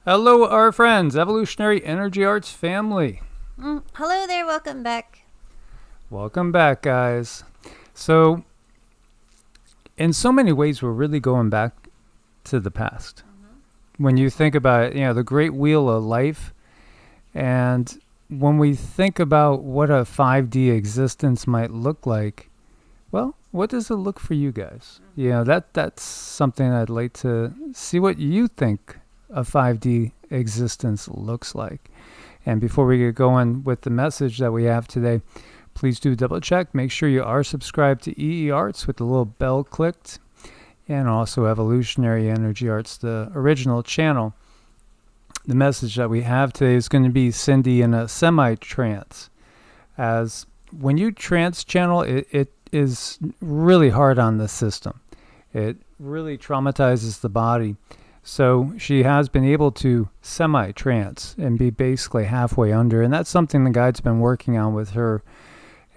Hello, our friends, Evolutionary Energy Arts family. Hello there, welcome back. Welcome back, guys. So, in so many ways, we're really going back to the past. When you think about it, the great wheel of life, and when we think about what a 5D existence might look like, well, what does it look for you guys? That's something I'd like to see what you think a 5D existence looks like. And before we get going with the message that we have today, please do double check. Make sure you are subscribed to EEARTS with the little bell clicked, and also Evolutionary Energy Arts, the original channel. The message that we have today is going to be Cindy in a semi-trance. As when you trance channel, it is really hard on the system. It really traumatizes the body. So she has been able to semi-trance and be basically halfway under. And that's something the guide's been working on with her.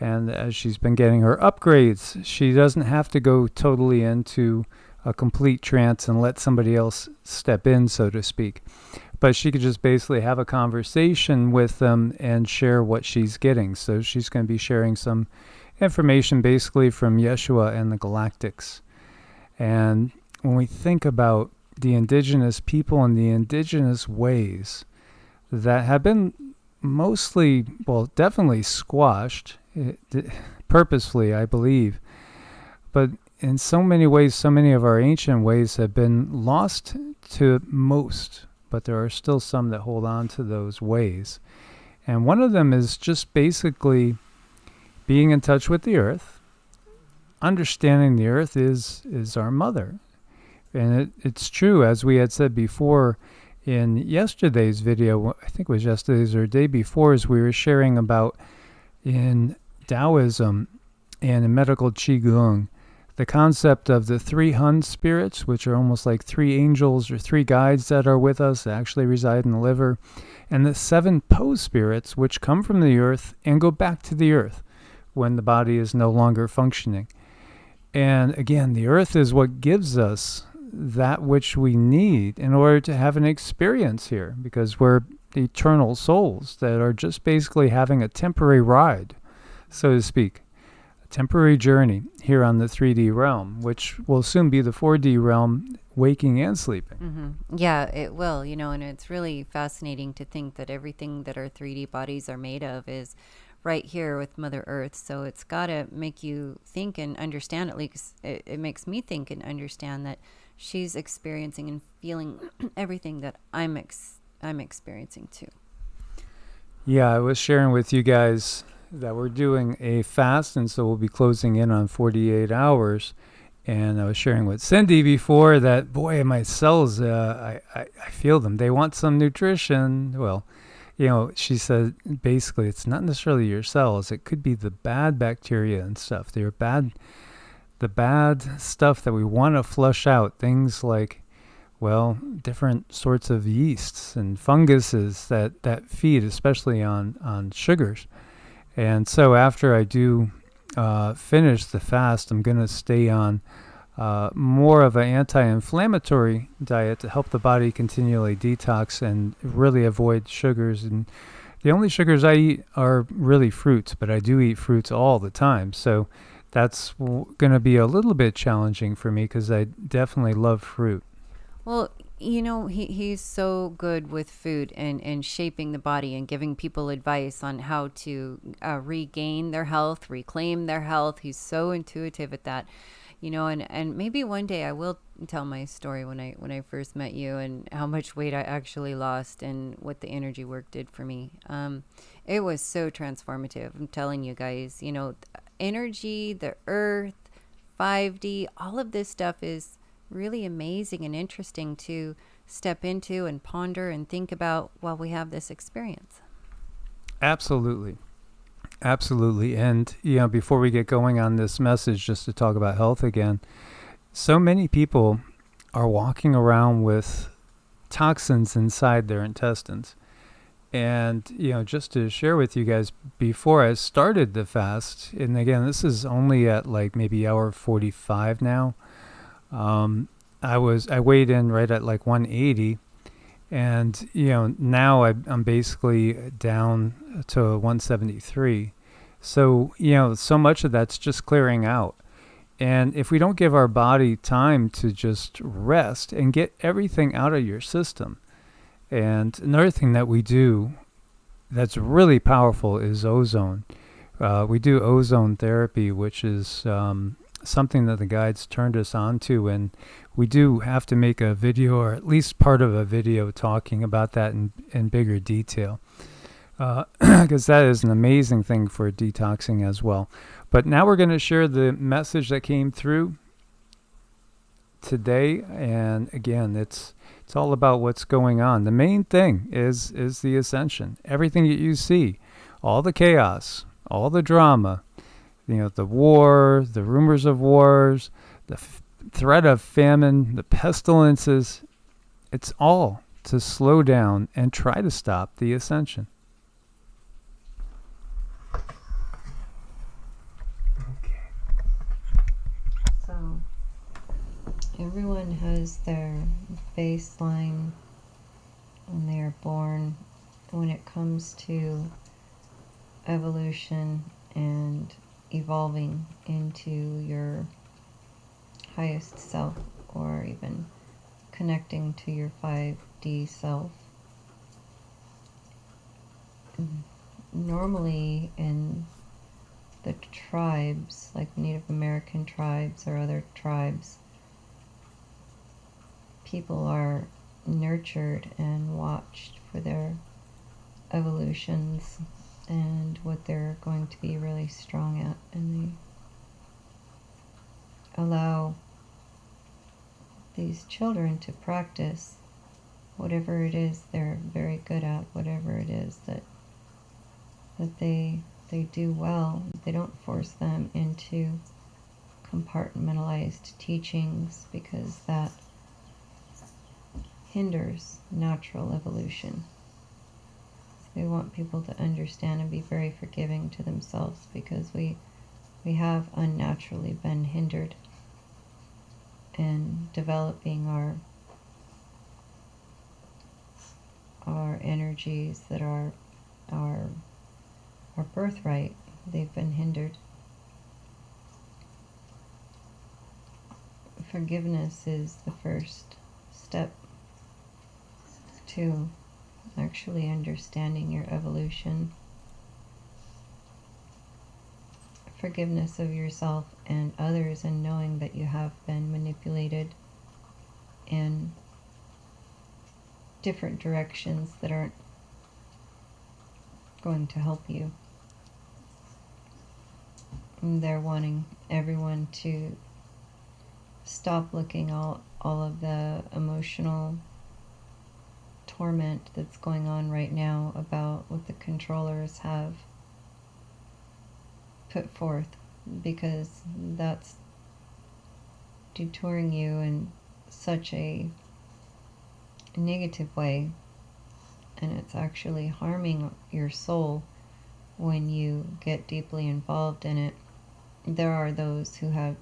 And as she's been getting her upgrades, she doesn't have to go totally into a complete trance and let somebody else step in, so to speak. But she could just basically have a conversation with them and share what she's getting. So she's going to be sharing some information basically from Yeshua and the Galactics. And when we think about the indigenous people and the indigenous ways that have been mostly, well, definitely squashed, purposefully, I believe. But in so many ways, so many of our ancient ways have been lost to most, but there are still some that hold on to those ways. And one of them is just basically being in touch with the earth, understanding the earth is our mother. And it's true, as we had said before in yesterday's video, I think it was yesterday's or day before, as we were sharing about in Taoism and in medical Qigong, the concept of the 3 Hun spirits, which are almost like 3 angels or 3 guides that are with us, that actually reside in the liver, and the 7 Po spirits, which come from the earth and go back to the earth when the body is no longer functioning. And again, the earth is what gives us that which we need in order to have an experience here, because we're eternal souls that are just basically having a temporary ride, so to speak, a temporary journey here on the 3D realm, which will soon be the 4D realm, waking and sleeping. Mm-hmm. Yeah, it will, and it's really fascinating to think that everything that our 3D bodies are made of is right here with Mother Earth. So it's got to make you think and understand, at least it makes me think and understand that she's experiencing and feeling everything that I'm experiencing too. Yeah, I was sharing with you guys that we're doing a fast, and so we'll be closing in on 48 hours. And I was sharing with Cindy before that, boy, my cells, I feel them. They want some nutrition. Well, she said basically it's not necessarily your cells. It could be the bad bacteria and stuff. The bad stuff that we want to flush out. Things like, well, different sorts of yeasts and funguses that feed, especially on sugars. And so after I do finish the fast, I'm going to stay on more of an anti-inflammatory diet to help the body continually detox and really avoid sugars. And the only sugars I eat are really fruits, but I do eat fruits all the time. So that's going to be a little bit challenging for me because I definitely love fruit. Well, he's so good with food and shaping the body and giving people advice on how to regain their health, reclaim their health. He's so intuitive at that. And maybe one day I will tell my story when I first met you and how much weight I actually lost and what the energy work did for me. It was so transformative. I'm telling you guys, energy, the earth, 5D, all of this stuff is really amazing and interesting to step into and ponder and think about while we have this experience. Absolutely. And, before we get going on this message, just to talk about health again, so many people are walking around with toxins inside their intestines. And, just to share with you guys, before I started the fast, and again, this is only at like maybe hour 45 now, I weighed in right at like 180, And, now I'm basically down to 173. So, so much of that's just clearing out. And if we don't give our body time to just rest and get everything out of your system, and another thing that we do that's really powerful is ozone. We do ozone therapy, which is something that the guides turned us on to, and we do have to make a video, or at least part of a video, talking about that in bigger detail, because that is an amazing thing for detoxing as well. But now we're going to share the message that came through today, and again, it's all about what's going on. The main thing is the ascension. Everything that you see, all the chaos, all the drama, the war, the rumors of wars, the threat of famine, the pestilences, it's all to slow down and try to stop the ascension. So everyone has their baseline when they are born when it comes to evolution and evolving into your highest self, or even connecting to your 5D self. Normally in the tribes, like Native American tribes or other tribes, people are nurtured and watched for their evolutions and what they're going to be really strong at, and they allow these children to practice whatever it is they're very good at, whatever it is that they do well. They don't force them into compartmentalized teachings, because that hinders natural evolution. We want people to understand and be very forgiving to themselves, because we have unnaturally been hindered in developing our energies that are our birthright. They've been hindered. Forgiveness is the first step to actually understanding your evolution. Forgiveness of yourself and others, and knowing that you have been manipulated in different directions that aren't going to help you. And they're wanting everyone to stop looking all of the emotional torment that's going on right now about what the controllers have put forth, because that's detouring you in such a negative way, and it's actually harming your soul when you get deeply involved in it. There are those who have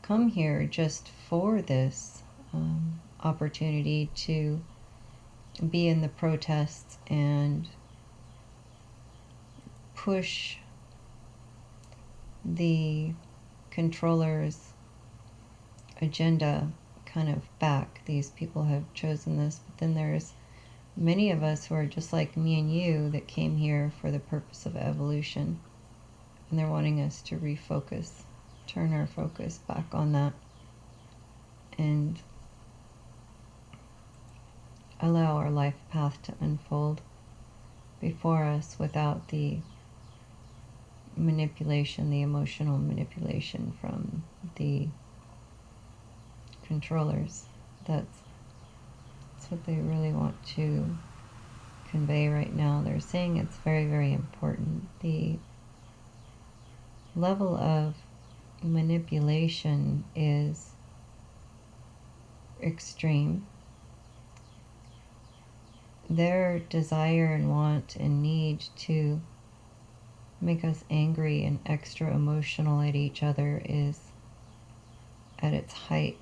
come here just for this opportunity to be in the protests and push the controllers' agenda kind of back. These people have chosen this, but then there's many of us who are just like me and you that came here for the purpose of evolution, and they're wanting us to refocus, turn our focus back on that, and allow our life path to unfold before us without the manipulation, the emotional manipulation from the controllers. That's what they really want to convey right now. They're saying it's very, very important. The level of manipulation is extreme. Their desire and want and need to make us angry and extra emotional at each other is at its height.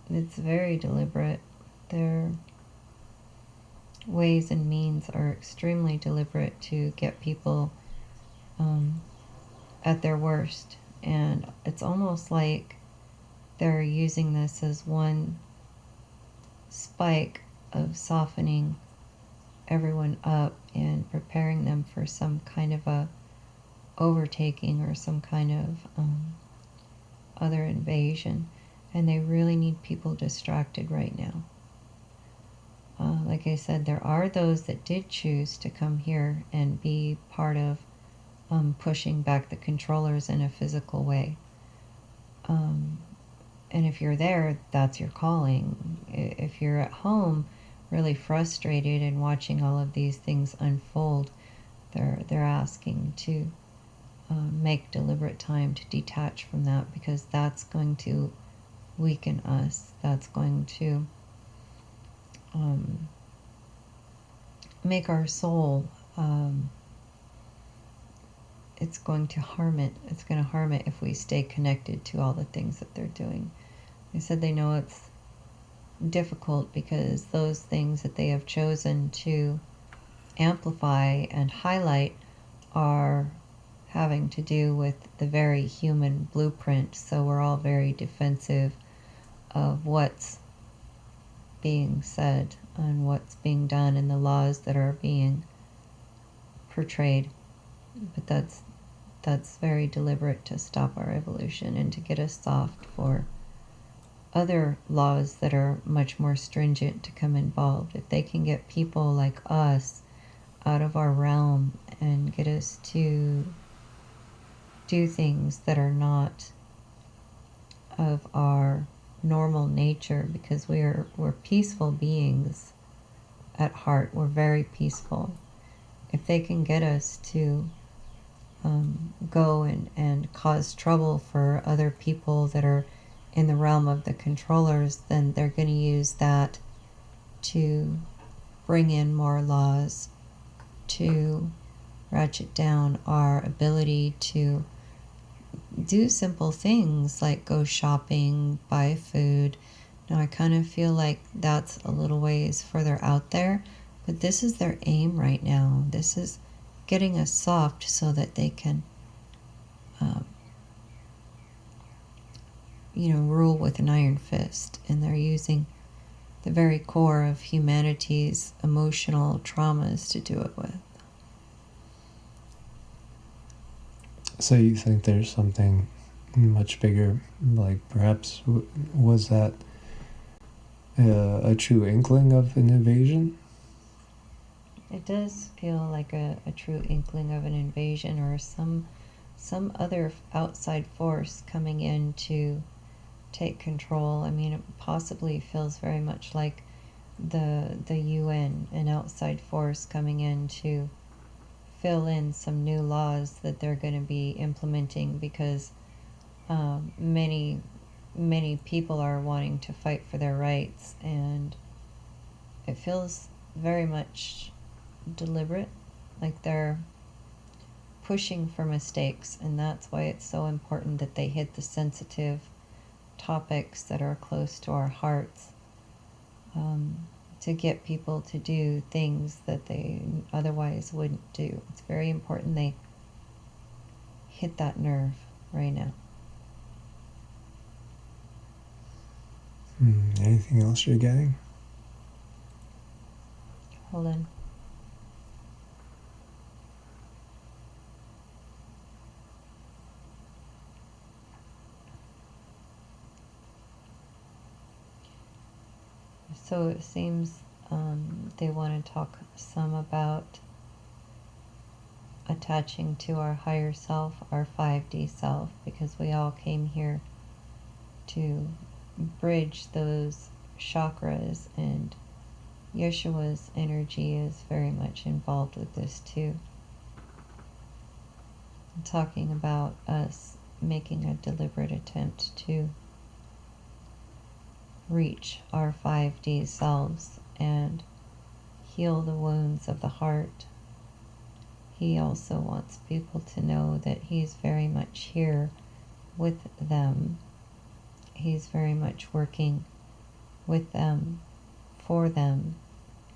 It's very deliberate. Their ways and means are extremely deliberate to get people at their worst. And it's almost like they're using this as one spike of softening everyone up and preparing them for some kind of a overtaking or some kind of other invasion. And they really need people distracted right now. Like I said, there are those that did choose to come here and be part of pushing back the controllers in a physical way. And if you're there, that's your calling. If you're at home really frustrated and watching all of these things unfold, they're asking to make deliberate time to detach from that, because that's going to weaken us. That's going to make our soul, it's going to harm it. It's going to harm it if we stay connected to all the things that they're doing. They said they know it's difficult because those things that they have chosen to amplify and highlight are having to do with the very human blueprint. So we're all very defensive of what's being said and what's being done and the laws that are being portrayed. But that's very deliberate to stop our evolution and to get us soft for other laws that are much more stringent to come involved. If they can get people like us out of our realm and get us to do things that are not of our normal nature, because we're peaceful beings at heart. We're very peaceful. If they can get us to go and cause trouble for other people that are in the realm of the controllers, then they're going to use that to bring in more laws, to ratchet down our ability to do simple things like go shopping, buy food. Now I kind of feel like that's a little ways further out there, but this is their aim right now. This is getting us soft so that they can rule with an iron fist. And they're using the very core of humanity's emotional traumas to do it with. So you think there's something much bigger, like perhaps was that a true inkling of an invasion? It does feel like a true inkling of an invasion, or some other outside force coming in to take control. I mean, it possibly feels very much like the UN, an outside force coming in to fill in some new laws that they're going to be implementing, because many people are wanting to fight for their rights, and it feels very much deliberate, like they're pushing for mistakes. And that's why it's so important that they hit the sensitive topics that are close to our hearts, to get people to do things that they otherwise wouldn't do. It's very important they hit that nerve right now. Anything else you're getting? Hold on. So it seems they want to talk some about attaching to our higher self, our 5D self, because we all came here to bridge those chakras, and Yeshua's energy is very much involved with this too. I'm talking about us making a deliberate attempt to reach our 5D selves and heal the wounds of the heart. He also wants people to know that he's very much here with them. He's very much working with them for them.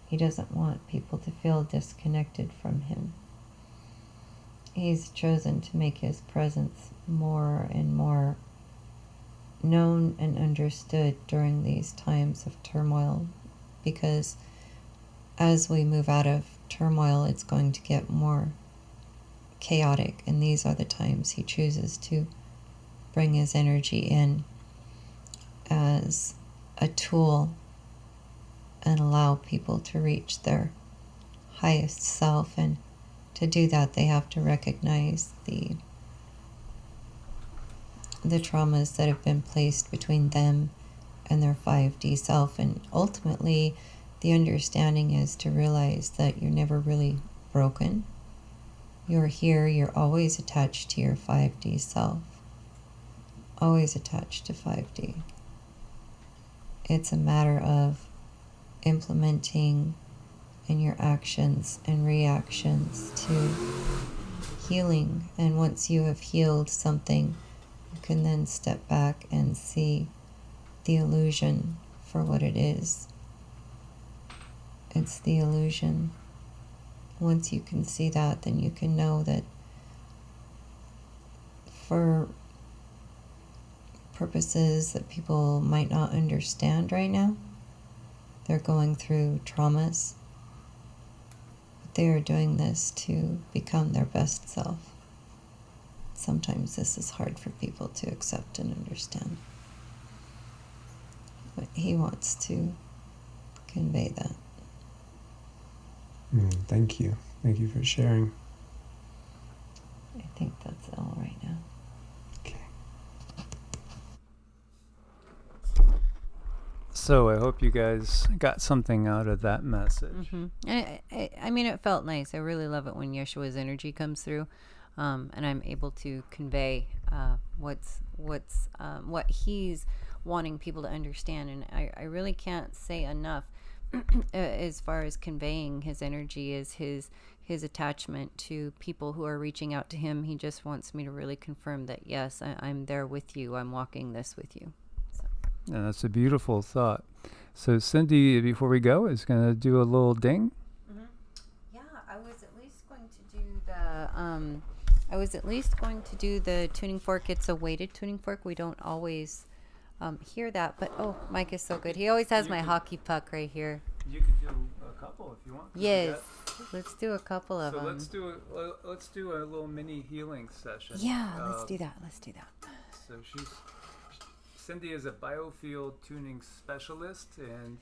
He doesn't want people to feel disconnected from him. He's chosen to make his presence more and more known and understood during these times of turmoil, because as we move out of turmoil, it's going to get more chaotic, and these are the times he chooses to bring his energy in as a tool and allow people to reach their highest self. And to do that, they have to recognize the traumas that have been placed between them and their 5D self. And ultimately, the understanding is to realize that you're never really broken. You're here, you're always attached to your 5D self. Always attached to 5D. It's a matter of implementing in your actions and reactions to healing. And once you have healed something, you can then step back and see the illusion for what it is. It's the illusion. Once you can see that, then you can know that for purposes that people might not understand right now, they're going through traumas, but they are doing this to become their best self. Sometimes this is hard for people to accept and understand, but he wants to convey that. Thank you. Thank you for sharing. I think that's all right now. Okay. So I hope you guys got something out of that message. I mean, it felt nice. I really love it when Yeshua's energy comes through, and I'm able to convey what he's wanting people to understand. And I really can't say enough as far as conveying his energy, is his attachment to people who are reaching out to him. He just wants me to really confirm that, yes, I'm there with you. I'm walking this with you. So. And that's a beautiful thought. So Cindy, before we go, is going to do a little ding. Yeah, I was at least going to do the tuning fork. It's a weighted tuning fork. We don't always hear that, but Mike is so good. He always has my hockey puck right here. You could do a couple if you want. Yes, let's do a couple of them. So let's do a little mini healing session. Yeah, let's do that. So Cindy is a biofield tuning specialist, and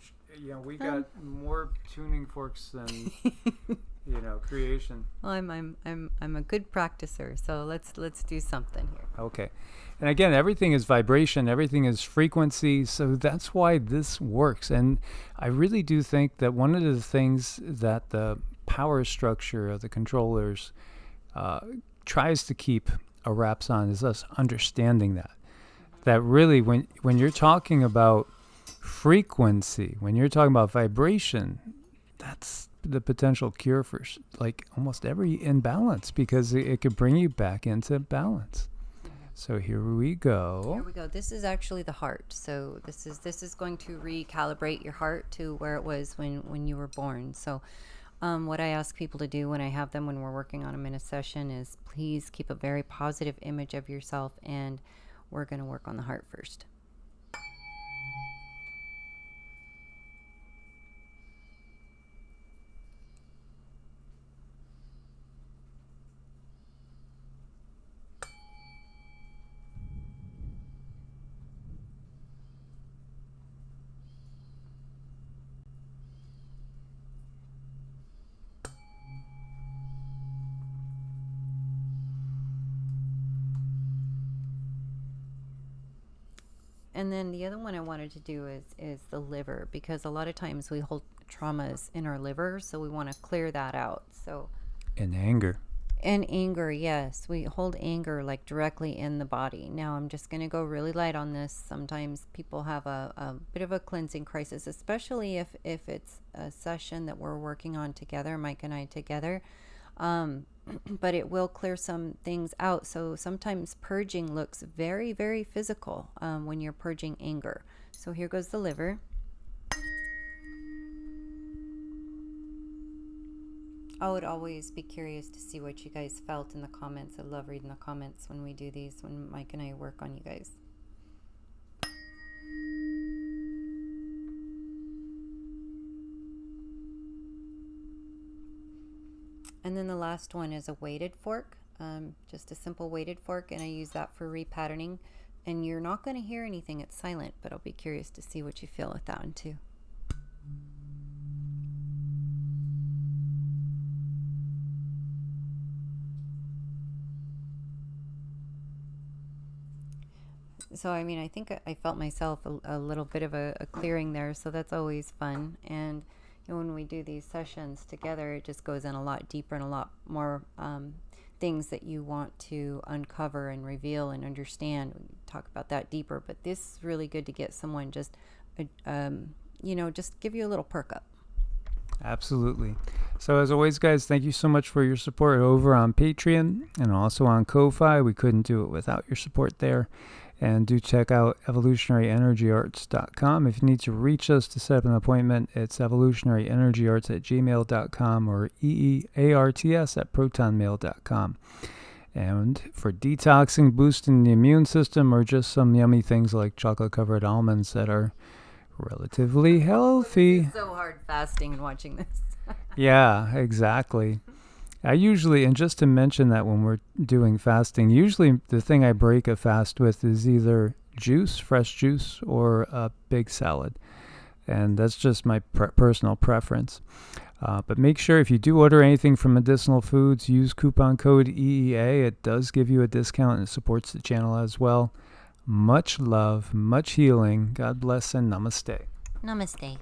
we got more tuning forks than creation. Well, I'm a good practicer, so let's do something here. Okay. And again, everything is vibration, everything is frequency, so that's why this works. And I really do think that one of the things that the power structure of the controllers tries to keep a wraps on is us understanding that. That really, when you're talking about frequency, when you're talking about vibration, that's the potential cure for like almost every imbalance, because it could bring you back into balance. So here we go. This is actually the heart. So this is going to recalibrate your heart to where it was when you were born. So what I ask people to do when we're working on them in a session is please keep a very positive image of yourself, and we're going to work on the heart first. And then the other one I wanted to do is the liver, because a lot of times we hold traumas in our liver, so we want to clear that out. So And anger. And anger, yes. We hold anger like directly in the body. Now I'm just going to go really light on this. Sometimes people have a bit of a cleansing crisis, especially if it's a session that we're working on together, Mike and I together. But it will clear some things out. So sometimes purging looks very, very physical when you're purging anger. So here goes the liver. I would always be curious to see what you guys felt in the comments. I love reading the comments when we do these, when Mike and I work on you guys. And then the last one is a weighted fork, just a simple weighted fork, and I use that for repatterning. And you're not going to hear anything, it's silent, but I'll be curious to see what you feel with that one too. So, I mean, I think I felt myself a little bit of a clearing there, so that's always fun. And you know, when we do these sessions together, it just goes in a lot deeper and a lot more things that you want to uncover and reveal and understand. We talk about that deeper, but this is really good to get someone just, you know, just give you a little perk up. Absolutely. So as always, guys, thank you so much for your support over on Patreon and also on Ko-Fi. We couldn't do it without your support there. And do check out evolutionaryenergyarts.com. If you need to reach us to set up an appointment, it's evolutionaryenergyarts@gmail.com or EEARTS@protonmail.com. And for detoxing, boosting the immune system, or just some yummy things like chocolate-covered almonds that are relatively healthy. It's so hard fasting and watching this. Yeah, exactly. I usually, and just to mention that when we're doing fasting, usually the thing I break a fast with is either juice, fresh juice, or a big salad. And that's just my personal preference. But make sure if you do order anything from Medicinal Foods, use coupon code EEA. It does give you a discount and it supports the channel as well. Much love, much healing. God bless and namaste. Namaste.